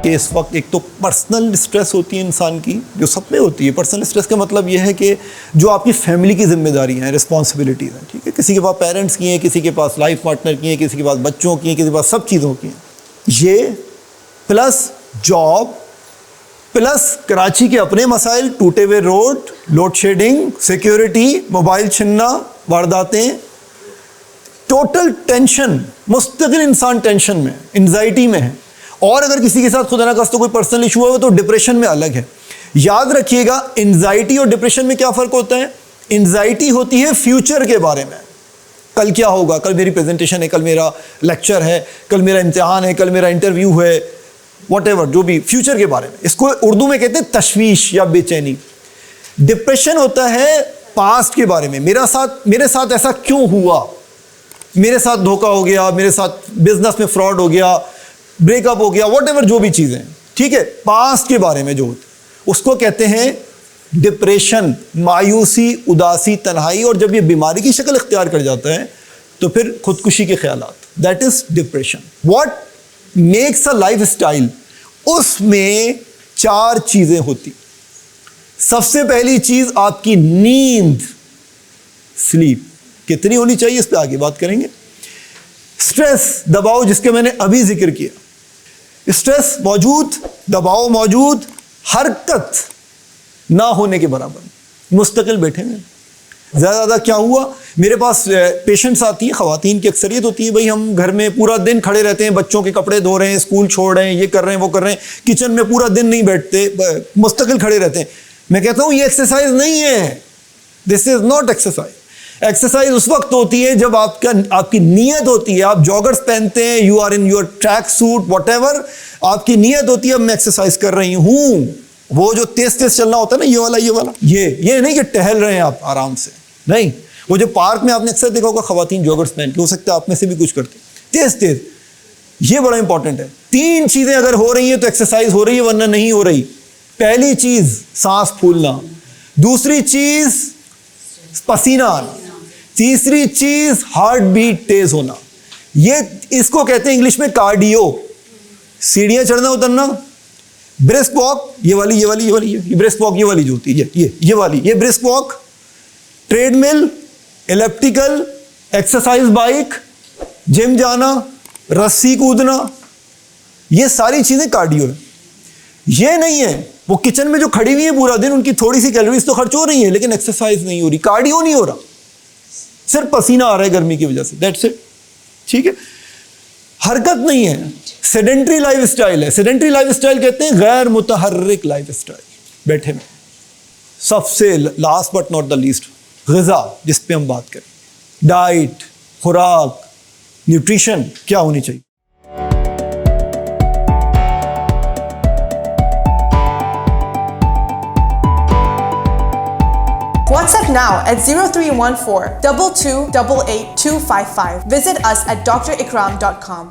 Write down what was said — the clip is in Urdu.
کہ اس وقت ایک تو پرسنل اسٹریس ہوتی ہے انسان کی جو سب میں ہوتی ہے. پرسنل اسٹریس کا مطلب یہ ہے کہ جو آپ کی فیملی کی ذمہ داریاں ہیں, رسپانسبلٹیز ہیں, ٹھیک ہے, کسی کے پاس پیرنٹس کی ہیں, کسی کے پاس لائف پارٹنر کی ہیں, کسی کے پاس بچوں کی ہیں, کسی کے پاس سب چیزوں کی ہیں. یہ پلس جاب پلس کراچی کے اپنے مسائل, ٹوٹے ہوئے road, load shedding, security, mobile چھننا, وارداتیں, ٹوٹل ٹینشن, مستقل انسان ٹینشن میں, انزائٹی میں ہے. اور اگر کسی کے ساتھ خدا نہ خواستہ کوئی پرسنل ایشو ہوا تو ڈپریشن میں الگ ہے. یاد رکھیے گا انزائٹی اور ڈپریشن میں کیا فرق ہوتا ہے. انزائٹی ہوتی ہے فیوچر کے بارے میں, کل کیا ہوگا, کل میری پریزنٹیشن ہے, کل میرا لیکچر ہے, کل میرا امتحان ہے, کل میرا انٹرویو ہے, واٹ ایور جو بھی فیوچر کے بارے میں. اس کو اردو میں کہتے ہیں تشویش یا بے چینی. ڈپریشن ہوتا ہے پاسٹ کے بارے میں, میرے ساتھ ایسا کیوں ہوا, میرے ساتھ دھوکہ ہو گیا, میرے ساتھ بزنس میں فراڈ ہو گیا, بریک اپ ہو گیا, واٹ ایور جو بھی چیزیں, ٹھیک ہے, پاسٹ کے بارے میں جو ہوتا ہے اس کو کہتے ہیں ڈپریشن, مایوسی, اداسی, تنہائی. اور جب یہ بیماری کی شکل اختیار کر جاتا ہے تو پھر خودکشی کے خیالات, that is depression. What makes a life style میں 4 چیزیں ہوتی. سب سے پہلی چیز آپ کی نیند, سلیپ کتنی ہونی چاہیے, اس پہ آگے بات کریں گے. اسٹریس, دباؤ, جس کے میں نے ابھی ذکر کیا. اسٹریس موجود, دباؤ موجود, حرکت نہ ہونے کے برابر, مستقل بیٹھے ہیں. زیادہ کیا ہوا, میرے پاس پیشنٹس آتی ہیں, خواتین کی اکثریت ہوتی ہے, بھائی ہم گھر میں پورا دن کھڑے رہتے ہیں, بچوں کے کپڑے دھو رہے ہیں, اسکول چھوڑ رہے ہیں, یہ کر رہے ہیں, وہ کر رہے ہیں, کچن میں پورا دن نہیں بیٹھتے, مستقل کھڑے رہتے ہیں. میں کہتا ہوں یہ ایکسرسائز نہیں ہے, دس از ناٹ ایکسرسائز. ایکسرسائز اس وقت ہوتی ہے جب آپ کی نیت ہوتی ہے, آپ جاگرز پہنتے ہیں, you are in your track suit, whatever, آپ کی نیت ہوتی ہے اب میں ایکسرسائز کر رہی ہوں. وہ جو تیز چلنا ہوتا ہے نا, یہ والا یہ نہیں کہ ٹہل رہے ہیں آپ آرام سے, نہیں. وہ جو پارک میں آپ نے اکثر دیکھا ہوگا خواتین جاگرز پہن کے, ہو سکتا ہے آپ میں سے بھی کچھ کرتے تیز. یہ بڑا امپورٹنٹ ہے. 3 چیزیں اگر ہو رہی ہیں تو ایکسرسائز ہو رہی ہے, ورنہ نہیں ہو رہی. پہلی چیز سانس پھولنا, دوسری چیز پسینہ آنا, تیسری چیز ہارٹ بیٹ تیز ہونا. یہ اس کو کہتے ہیں انگلش میں کارڈیو. سیڑھیاں چڑھنا اترنا, برسک واک, یہ والی برسک واک, یہ والی جو ہوتی ہے یہ والی, یہ برسک واک, ٹریڈ مل, الیپٹیکل, ایکسرسائز بائک, جم جانا, رسی کودنا, یہ ساری چیزیں کارڈیو ہے. یہ نہیں ہے وہ کچن میں جو کھڑی ہوئی ہیں پورا دن, ان کی تھوڑی سی کیلوریز تو خرچ ہو رہی ہیں لیکن ایکسرسائز نہیں ہو رہی, کارڈیو نہیں ہو رہا, صرف پسینہ آ رہا ہے گرمی کی وجہ سے, دیٹس اٹ. ٹھیک ہے, حرکت نہیں ہے, سیڈنٹری لائف اسٹائل ہے. سیڈنٹری لائف اسٹائل کہتے ہیں غیر متحرک لائف اسٹائل, بیٹھے میں. سب سے last but not the least, غذا, جس پہ ہم بات کریں, ڈائٹ, خوراک, نیوٹریشن کیا ہونی چاہیے. WhatsApp now at 0314 2288 255. Visit us at drakram.com.